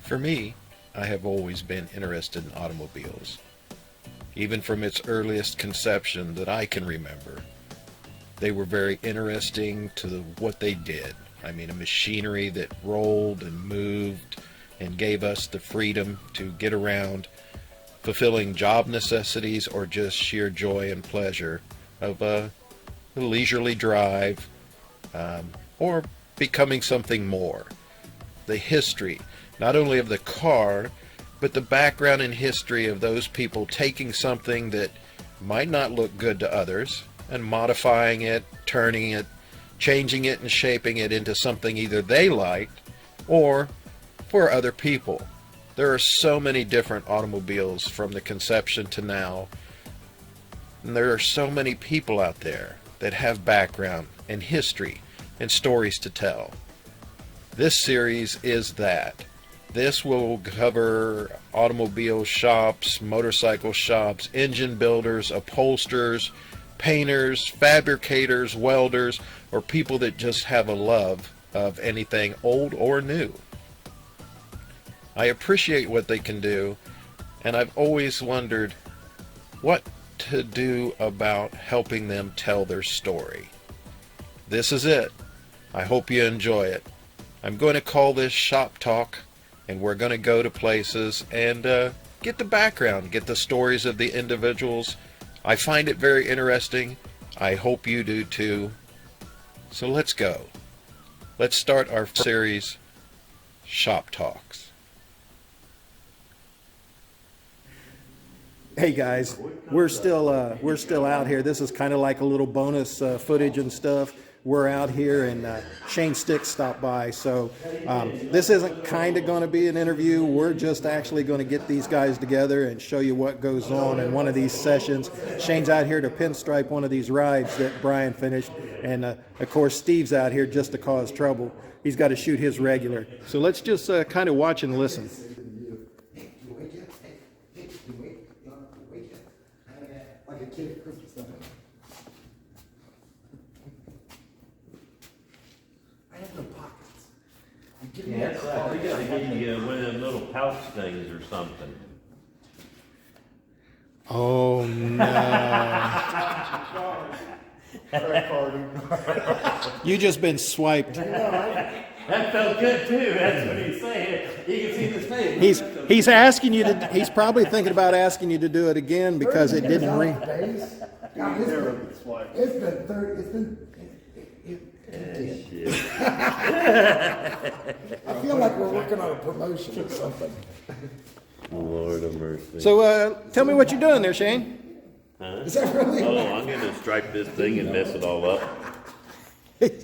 For me, I have always been interested in automobiles. Even from its earliest conception that I can remember, they were very interesting to what they did. I mean, a machinery that rolled and moved and gave us the freedom to get around, fulfilling job necessities or just sheer joy and pleasure of a leisurely drive, or becoming something more. The history, not only of the car, but the background and history of those people taking something that might not look good to others and modifying it, turning it, changing it and shaping it into something either they liked or for other people. There are so many different automobiles from the conception to now, and there are so many people out there that have background and history and stories to tell. This series is that. This will cover automobile shops, motorcycle shops, engine builders, upholsterers, painters, fabricators, welders, or people that just have a love of anything old or new. I appreciate what they can do, and I've always wondered what to do about helping them tell their story. This is it. I hope you enjoy it. I'm going to call this Shop Talk, and we're going to go to places and get the background, get the stories of the individuals. I find it very interesting. I hope you do too. So let's go. Let's start our series, Shop Talks. Hey guys, we're still out here. This is kind of like a little bonus footage and stuff. We're out here, and Shane Sticks stopped by. So this isn't kind of going to be an interview. We're just actually going to get these guys together and show you what goes on in one of these sessions. Shane's out here to pinstripe one of these rides that Brian finished, and of course Steve's out here just to cause trouble. He's got to shoot his regular. So let's just kind of watch and listen. Like a kid at Christmas time. I have no pockets. Yeah, that's right. We gotta give you one of them little pouch things or something. Oh no. You just been swiped. That felt good too. That's what he's saying. You can see the face. He's asking you to. He's probably thinking about asking you to do it again because it didn't ring. It's been 30. It's been. I feel like we're working on a promotion or something. Lord of mercy. So tell me what you're doing there, Shane. Huh? Is that really? Oh, I'm gonna stripe this thing and mess it all up.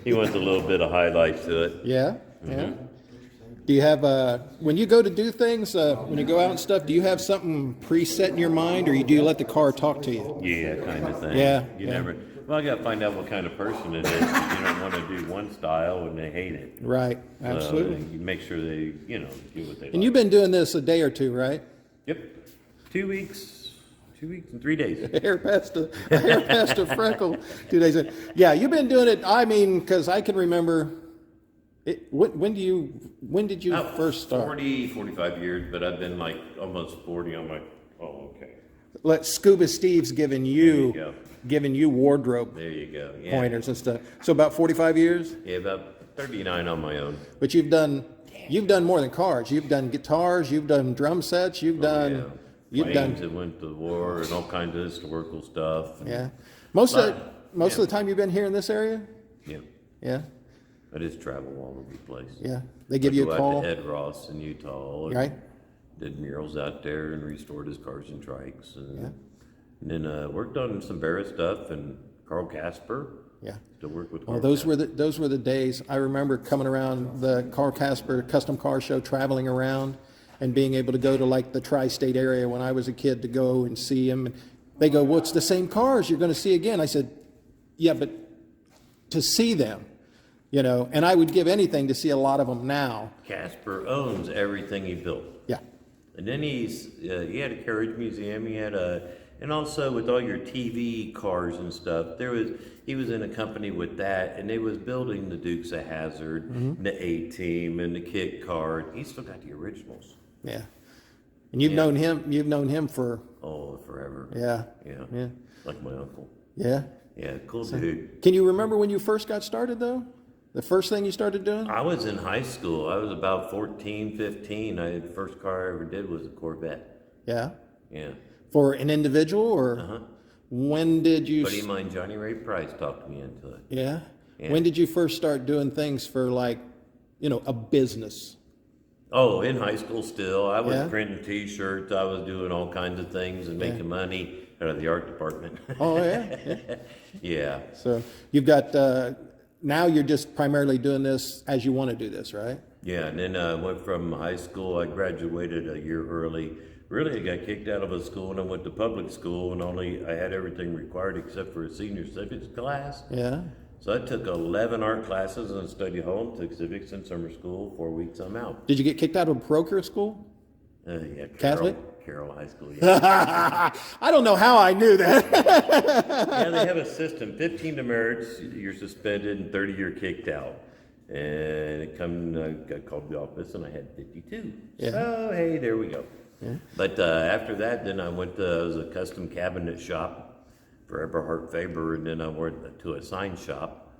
He wants a little bit of highlight to it. Yeah. Yeah. Do you have when you go to do things, when you go out and stuff, do you have something preset in your mind, or do you let the car talk to you? Yeah, kind of thing. Yeah. You never. Well, I got to find out what kind of person it is. You don't want to do one style and they hate it. Right. Absolutely. You make sure they, do what they like. And you've been doing this a day or two, right? Yep. 2 weeks. 2 weeks and 3 days. Hair past a freckle. 2 days. Yeah, you've been doing it. I mean, because I can remember. When did you first start? 45 years, but I've been like almost 40. I'm like, oh, okay. Let Scuba Steve's giving you wardrobe There you go. Yeah. pointers and stuff. So about 45 years. Yeah, about 39 on my own. But you've done more than cars. You've done guitars. You've done drum sets. You've done. Planes that went to war and all kinds of historical stuff. Yeah. Most of the time you've been here in this area. Yeah. Yeah. I just travel all over the place. Yeah. They give you a I call. go out to Ed Ross in Utah. And Right. Did murals out there and restored his cars and trikes. And then worked on some Barrett stuff and Carl Casper. Yeah. Still work with Well, Carl those were the days. I remember coming around the Carl Casper Custom Car Show, traveling around, and being able to go to like the tri-state area when I was a kid to go and see him. And they go, "Well, it's the same cars you're going to see again." I said, "Yeah, but to see them, and I would give anything to see a lot of them now." Casper owns everything he built. Yeah. And then he had a carriage museum. He had a And also with all your TV cars and stuff, he was in a company with that, and they was building the Dukes of Hazzard, and the A-Team, and the kit car. He still got the originals. Yeah. And you've known him for Forever. Yeah. Like my uncle. Yeah. Yeah, cool dude. Can you remember when you first got started though? The first thing you started doing? I was in high school. I was about 14, 15. The first car I ever did was a Corvette. Yeah. Yeah. For an individual or when did you? Buddy of mine, Johnny Ray Price, talked me into it. Yeah. Yeah. When did you first start doing things for like, a business? Oh, in high school still. I was Yeah. printing T-shirts. I was doing all kinds of things and making money out of the art department. Oh yeah. Yeah. So you've got now you're just primarily doing this as you want to do this, right? Yeah, and then I went from high school. I graduated a year early. Really, I got kicked out of a school and I went to public school, and I had everything required except for a senior civics class. Yeah. So I took 11 art classes and study hall, took civics in summer school. 4 weeks, I'm out. Did you get kicked out of a parochial school? Yeah, Catholic? Carroll High School, yeah. I don't know how I knew that. Yeah, they have a system. 15 demerits, you're suspended, and 30 you're kicked out. And I got called to the office, and I had 52. Yeah. So, hey, there we go. Yeah. But after that, then I went to it was a custom cabinet shop for Eberhard Faber, and then I went to a sign shop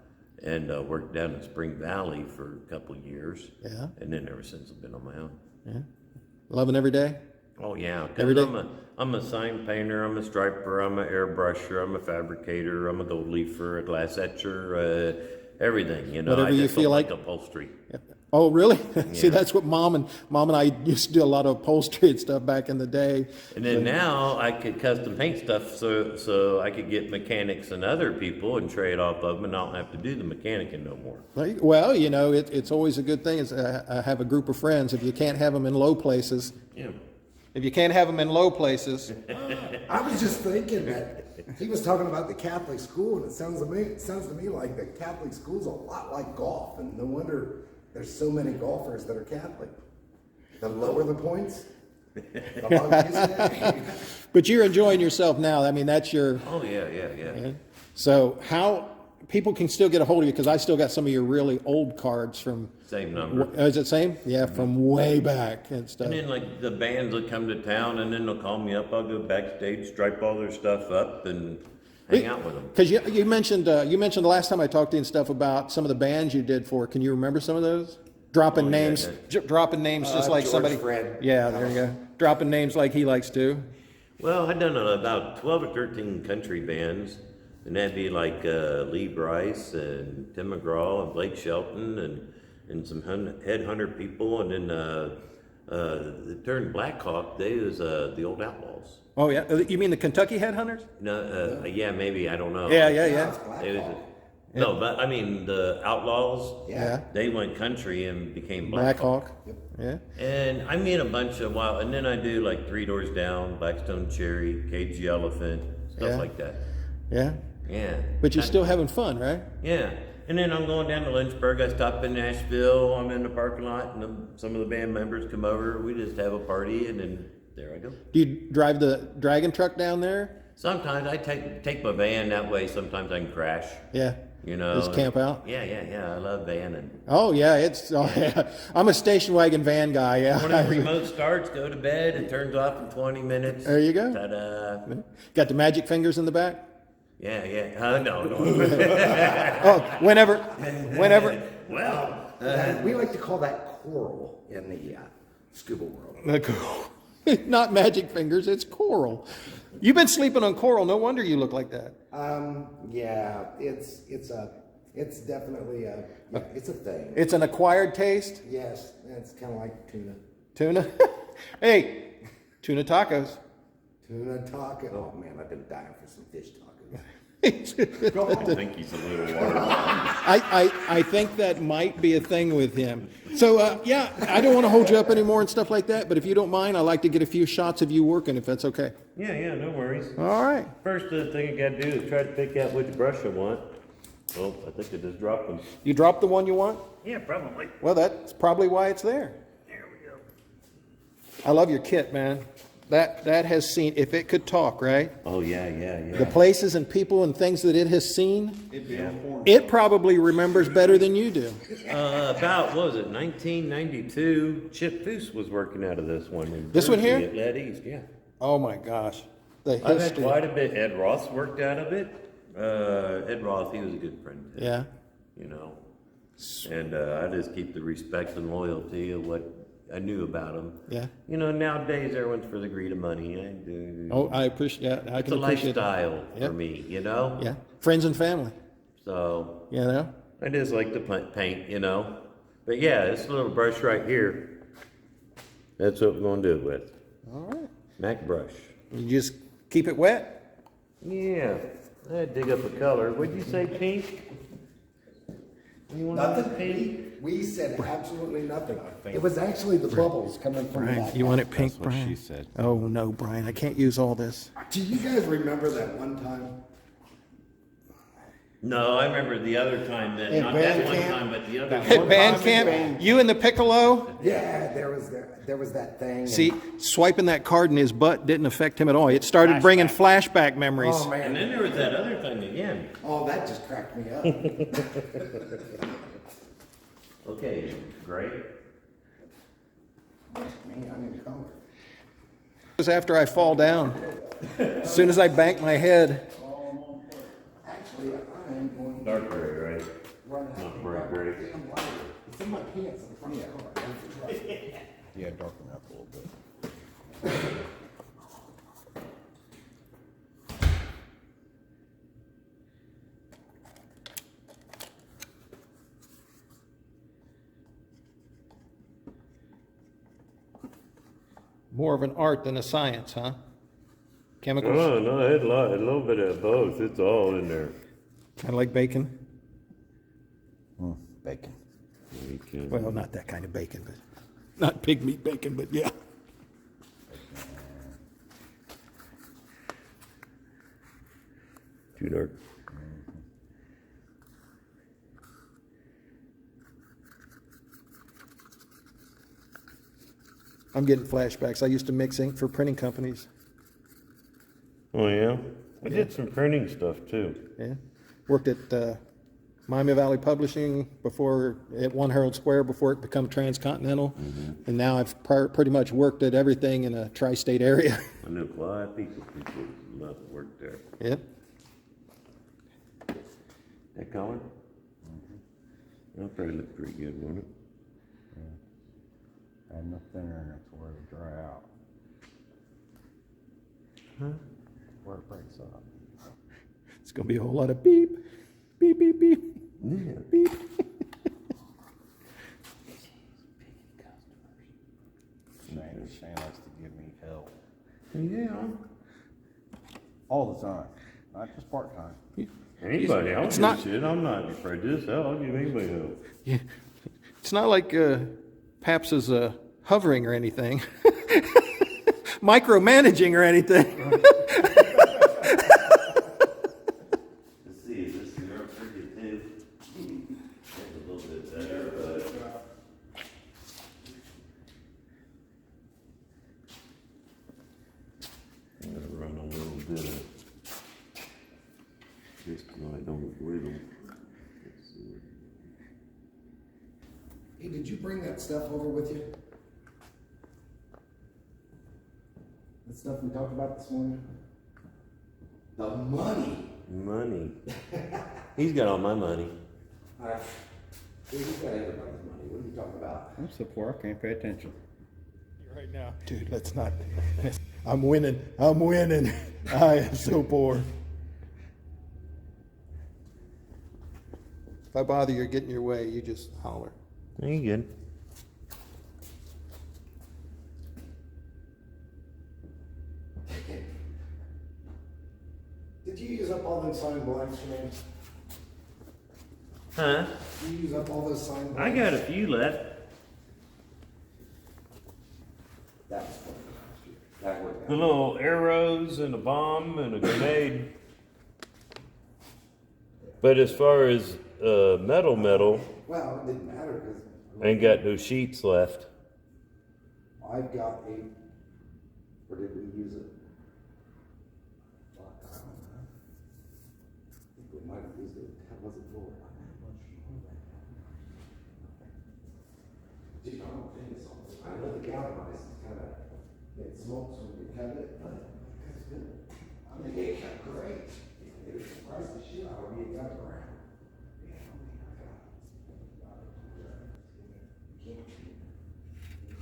and worked down in Spring Valley for a couple of years. Yeah. And then ever since I've been on my own. Yeah. Loving every day? Oh yeah, Every day? I'm a sign painter, I'm a striper, I'm an airbrusher, I'm a fabricator, I'm a gold leafer, a glass etcher, everything. Whatever I you just feel don't like. upholstery. Yeah. Oh, really? See, Yeah. that's what Mom and I used to do a lot of upholstery and stuff back in the day. And then now I could custom paint stuff, so I could get mechanics and other people and trade off of them, and I don't have to do the mechanicing no more. Well, it's always a good thing. I have a group of friends. If you can't have them in low places, Yeah. if you can't have them in low places, I was just thinking that he was talking about the Catholic school, and it sounds to me like the Catholic school's a lot like golf, and no wonder there's so many golfers that are Catholic. The lower the points, the longer you stay. but you're enjoying yourself now. I mean, that's your. Oh yeah. So how people can still get a hold of you, because I still got some of your really old cards from. Same number. Is it same? Yeah, from way back and stuff. And then like the bands will come to town, and then they'll call me up. I'll go backstage, stripe all their stuff up, and hang out with them. Because you mentioned the last time I talked to you and stuff about some of the bands you did for. Can you remember some of those? Dropping names, dropping names just like George somebody. Fred. Yeah, there you go. Dropping names like he likes to. Well, I've done about 12 or 13 country bands, and that'd be like Lee Bryce and Tim McGraw and Blake Shelton and some headhunter people, and then the turned Black Hawk. They was the old Outlaws. Oh yeah, you mean the Kentucky Headhunters? No, yeah, maybe, I don't know. Yeah. It's Black It was Hawk. no, but I mean the Outlaws. Yeah. They went country and became Black Hawk. Yeah. And I meet a bunch of and then I do like Three Doors Down, Blackstone Cherry, Cagey Elephant, stuff Yeah. like that. Yeah. Yeah. But you're still having fun, right? Yeah. And then I'm going down to Lynchburg. I stop in Nashville. I'm in the parking lot, and some of the band members come over. We just have a party, and then there I go. Do you drive the dragon truck down there? Sometimes I take my van that way. Sometimes I can crash. Yeah. Just camp out. Yeah. I love vanning. Oh yeah, I'm a station wagon van guy. Yeah. When the remote starts, go to bed. It turns off in 20 minutes. There you go. Ta-da. Got the magic fingers in the back. Yeah. No. Oh, whenever. Well, We like to call that coral in the scuba world. Not magic fingers, it's coral. You've been sleeping on coral. No wonder you look like that. Yeah, it's definitely it's a thing. It's an acquired taste. Yes, it's kind of like tuna. Tuna. Hey, tuna tacos. Tuna taco. Oh man, I've been dying for some fish tacos. I think he's a little water. I think that might be a thing with him. So yeah, I don't want to hold you up anymore and stuff like that. But if you don't mind, I'd like to get a few shots of you working, if that's okay. Yeah, no worries. All right. First thing I gotta do is try to pick out which brush I want. Oh, I think I just dropped them. You dropped the one you want? Yeah, probably. Well, that's probably why it's there. There we go. I love your kit, man. that has seen, if it could talk, right? Oh, yeah. The places and people and things that it has seen, it probably remembers better than you do. About, what was it, 1992, Chip Foust was working out of this one. In This one Jersey here? At Led East, yeah. Oh my gosh. The I've had history. quite a bit. Ed Roth worked out of it. Ed Roth, he was a good friend too, Yeah. you know. And I just keep the respect and loyalty of what I knew about him. Yeah. You know, nowadays everyone's for the greed of money. Oh, I appreciate that. I It's can a appreciate lifestyle Yep. for me, you know? Yeah. Friends and family, So you know? I just like to paint, you know? But yeah, this little brush right here, that's what we're going to do it with. All right. Mac brush. You just keep it wet? Yeah, I had to dig up a color. What'd you say, pink? You want Nothing. pink? We said absolutely nothing. It was actually the bubbles coming from the Brian, back. you want it pink, That's what Brian? she said. Oh, no, Brian, I can't use all this. Do you guys remember that one time? No, I remember the other time that, In not that band one camp? time, but the other At one. band time camp, in you and the piccolo? Yeah, there was that thing. and- See, swiping that card in his butt didn't affect him at all. It started bringing flashback memories. Oh And man, then there was that other thing again. oh that just cracked me up. Okay, great. Man, I need a color. It was after I fall down. As soon as I bank my head. Actually, I am going to Dark gray, right? run out. Not bright gray. Damn lighter. It's in my pants in the front of the car. Yeah, darken up a little bit. More of an art than a science, huh? Chemicals, Oh, no, I had a little bit of both. It's all in there. kind of like bacon. Bacon. Well, not that kind of bacon, but not pig meat bacon, but yeah. Too dark. I'm getting flashbacks. I used to mix ink for printing companies. Oh, yeah? I did some printing stuff too. Yeah. Worked at Miami Valley Publishing before, at One Herald Square before it became Transcontinental. And now I've pretty much worked at everything in a tri-state area. I knew a lot of people love to work there. Yeah. That color? That'll probably look pretty good, won't it? Add enough thinner in it to where it'll dry out. Where it breaks up. It's going to be a whole lot of beep, beep, beep, beep, Yeah. beep. Shane likes to give me help. Yeah. All the time. Not just part-time. Anybody, I'll It's do not- shit. I'm not prejudiced. Hell, I'll give anybody help. Yeah. It's not like PAP'S is hovering or anything, micromanaging or anything. Let's see, is this your pretty too? That's a little bit better, but. I'm gonna run a little bit of. Just so I don't wiggle. Let's see. Hey, did you bring that stuff over with you? The stuff we talked about this morning? The money. Money. He's got all my money. Dude, he's got everybody's money. What are you talking about? I'm so poor, I can't pay attention. Right now, dude, let's not. I'm winning. I'm winning. I am so poor. If I bother you or get in your way, you just holler. You good? Did you use up all those signed blanks, man? Huh? Did you use up all those signed I blanks? got a few left. That was fun. That worked The out. little arrows and a bomb and a grenade. But as far as metal, Well, it didn't matter because I ain't got no sheets left. I've got a Or did we use it? Fuck, I don't know. I think we might have used it. Was it Lord? Geez, I don't think it's on. I know the galvanized is kind of, it smokes when you cut it, but it's good. I mean, it cut great. It was surprised the shit out of me. It got around. You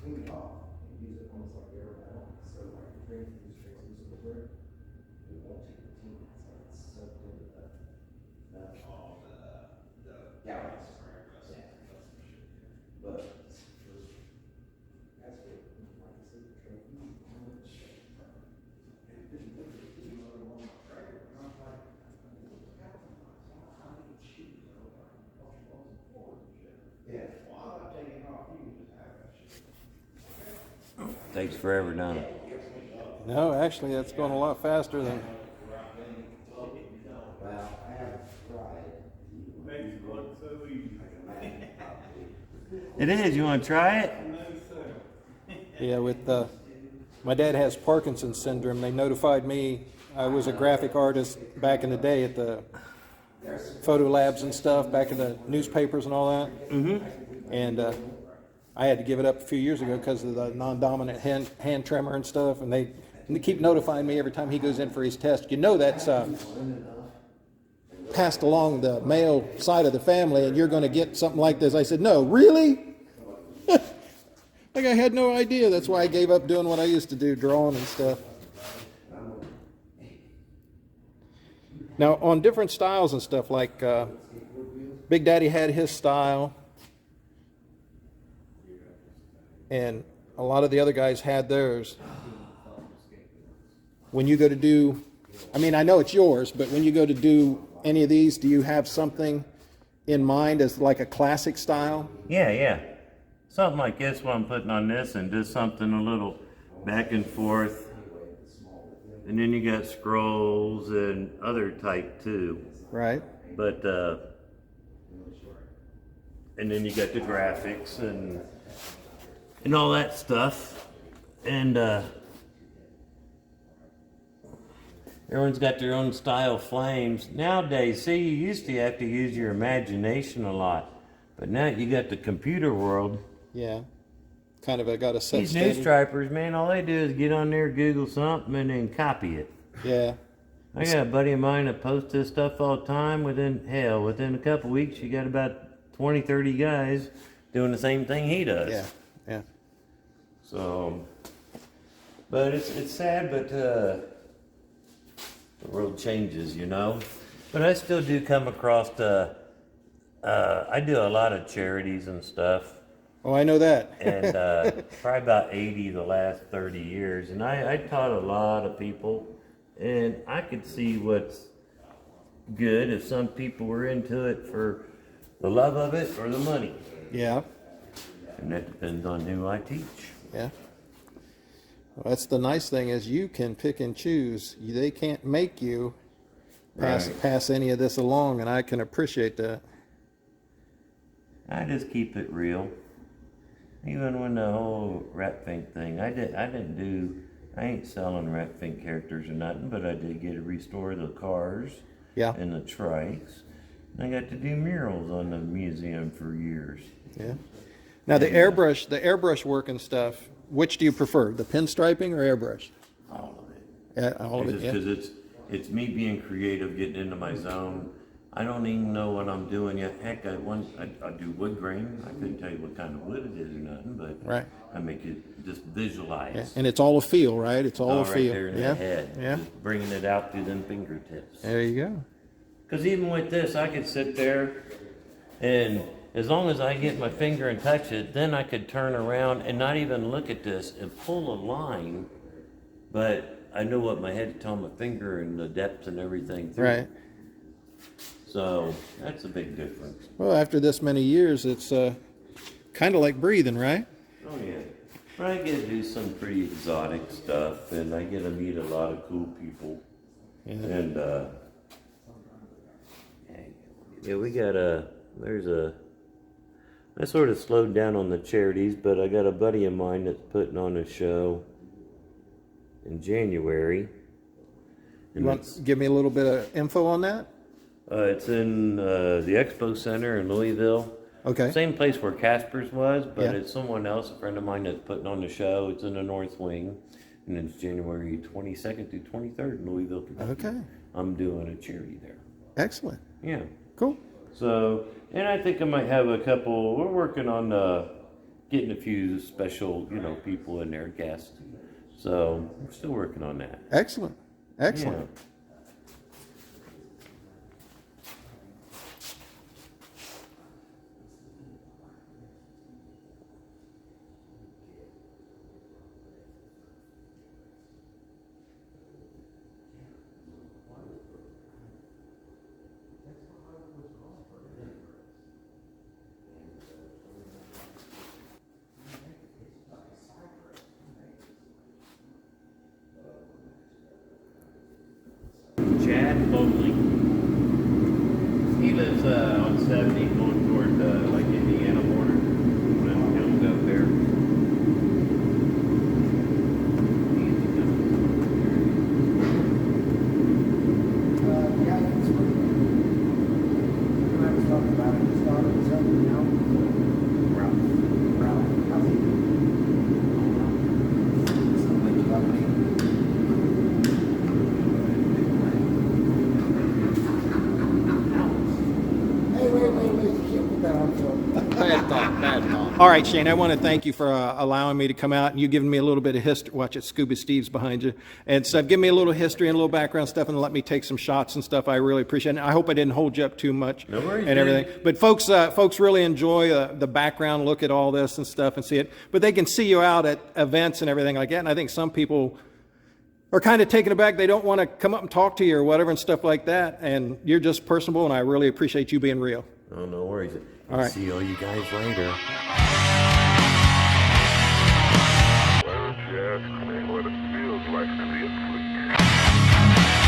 clean it off and use it almost like air metal. So like the drink these traces of the brick, it won't take the team. It's like it's soaked into the galvanized. Yeah. But that's good. Like I said, the trophy. Yeah. Takes forever, don't it? No, actually, that's going a lot faster than. Well, I haven't tried. It is. You want to try it? Yeah, with my dad has Parkinson's syndrome. They notified me. I was a graphic artist back in the day at the photo labs and stuff, back in the newspapers and all that. Mm-hmm. And I had to give it up a few years ago because of the non-dominant hand tremor and stuff. And they keep notifying me every time he goes in for his test. You know that's passed along the male side of the family, and you're going to get something like this. I said, no, really? Like I had no idea. That's why I gave up doing what I used to do, drawing and stuff. Now, on different styles and stuff, like Big Daddy had his style, and a lot of the other guys had theirs. When you go to do, I mean, I know it's yours, but when you go to do any of these, do you have something in mind as like a classic style? Yeah. Something like this, what I'm putting on this, and just something a little back and forth. And then you got scrolls and other type too. Right. But, and then you got the graphics and all that stuff. And, everyone's got their own style flames. Nowadays, see, you used to have to use your imagination a lot. But now you got the computer world. Yeah. Kind of got a set These standard. newstripers, man, all they do is get on there, Google something, and then copy it. Yeah. I got a buddy of mine that posts this stuff all the time. Within a couple weeks, you got about 20, 30 guys doing the same thing he does. Yeah. So, but it's sad, but the world changes, you know. But I still do come across I do a lot of charities and stuff. Oh, I know that. And probably about 80 the last 30 years. And I taught a lot of people, and I could see what's good if some people were into it for the love of it or the money. Yeah. And that depends on who I teach. Yeah. Well, that's the nice thing is you can pick and choose. They can't make you pass any of this along, and I can appreciate that. I just keep it real. Even when the whole rat fink thing, I ain't selling rat fink characters or nothing, but I did get to restore the cars and the trikes. And I got to do murals on the museum for years. Yeah. Now the airbrush work and stuff, which do you prefer, the pinstriping or airbrush? All of it. Yeah, all of it, yeah. Because it's me being creative, getting into my zone. I don't even know what I'm doing yet. Heck, I do wood grain. I couldn't tell you what kind of wood it is or nothing, but I make it just visualize. Yeah. And it's all a feel, right? It's all a right feel. there in the head. Yeah. Just bringing it out through them fingertips. There you go. Because even with this, I could sit there, and as long as I get my finger and touch it, then I could turn around and not even look at this and pull a line, but I know what my head's telling my finger and the depth and everything through. Right. So that's a big difference. Well, after this many years, it's kind of like breathing, right? Oh yeah. But I get to do some pretty exotic stuff, and I get to meet a lot of cool people. Yeah. And we got I sort of slowed down on the charities, but I got a buddy of mine that's putting on a show, in January. You want to give me a little bit of info on that? It's in the Expo Center in Louisville. Okay. Same place where Casper's was, but Yeah. it's someone else, a friend of mine that's putting on the show. It's in the North Wing, and it's January 22nd through 23rd in Louisville, Kentucky. Okay. I'm doing a charity there. Excellent. Yeah. Cool. So, and I think I might have a couple. We're working on getting a few special, people in there, guests. So we're still working on that. Excellent. Excellent. Yeah. Chad Mobley. He lives on 70 going toward like Indiana border. One of the hills up there. Yeah, it's pretty. When I was talking about it, his daughter was helping me out. Ralph. How's he doing? Something like that. Wait, you can't put that on film. Bad thought. All right, Shane, I want to thank you for allowing me to come out and you giving me a little bit of history. Watch it, Scuba Steve's behind you. And stuff. Give me a little history and a little background stuff and let me take some shots and stuff. I really appreciate it. I hope I didn't hold you up too much No worries, and everything. man. But folks really enjoy the background, look at all this and stuff and see it. But they can see you out at events and everything like that. And I think some people are kind of taken aback. They don't want to come up and talk to you or whatever and stuff like that. And you're just personable, and I really appreciate you being real. Oh, no worries. All right. See all you guys later. Why don't you ask me what it feels like to be a freak?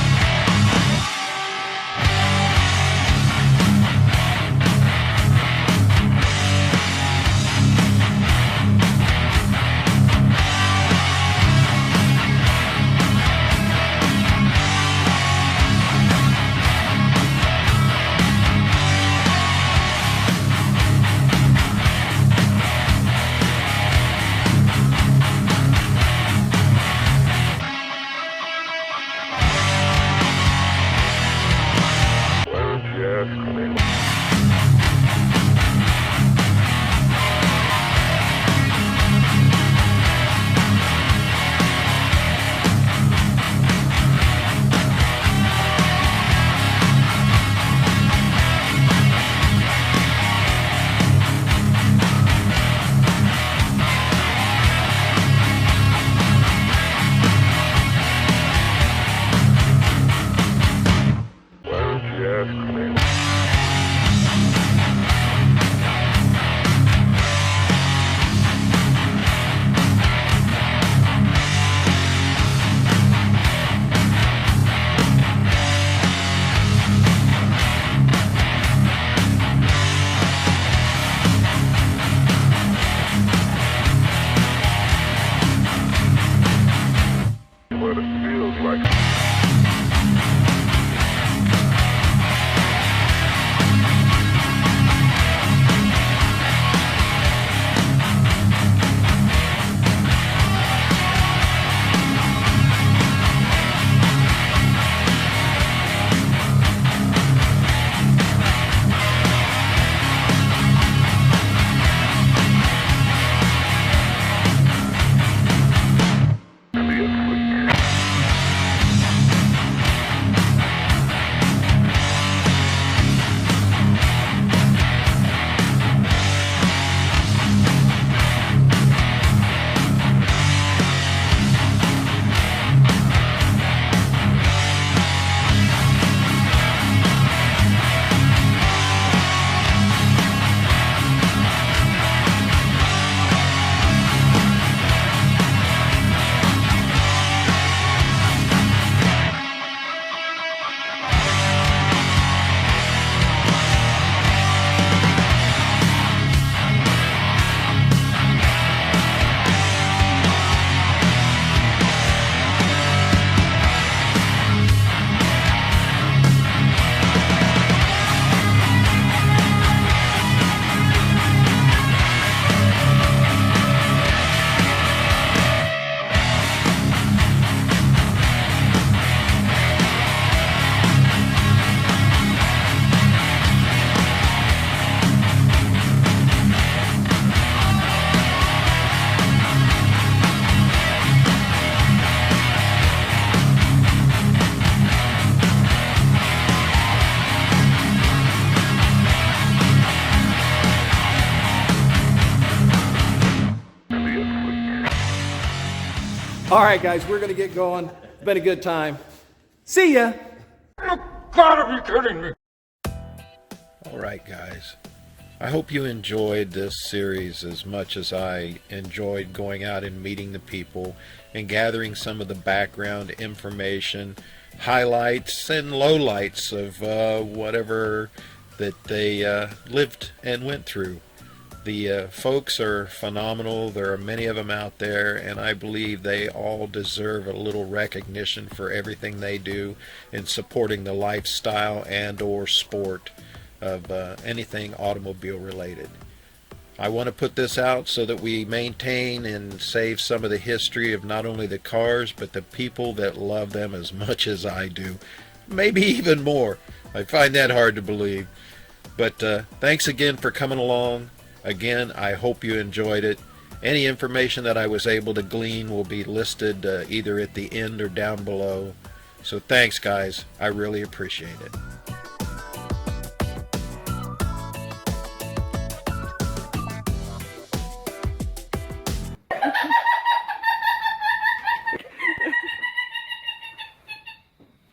All right, guys, we're going to get going. It's been a good time. See ya. Gotta be kidding me. All right, guys. I hope you enjoyed this series as much as I enjoyed going out and meeting the people and gathering some of the background information, highlights and lowlights of whatever that they lived and went through. The folks are phenomenal. There are many of them out there, and I believe they all deserve a little recognition for everything they do in supporting the lifestyle and or sport of anything automobile related. I want to put this out so that we maintain and save some of the history of not only the cars but the people that love them as much as I do, maybe even more. I find that hard to believe. But thanks again for coming along. Again, I hope you enjoyed it. Any information that I was able to glean will be listed either at the end or down below. So thanks, guys. I really appreciate it.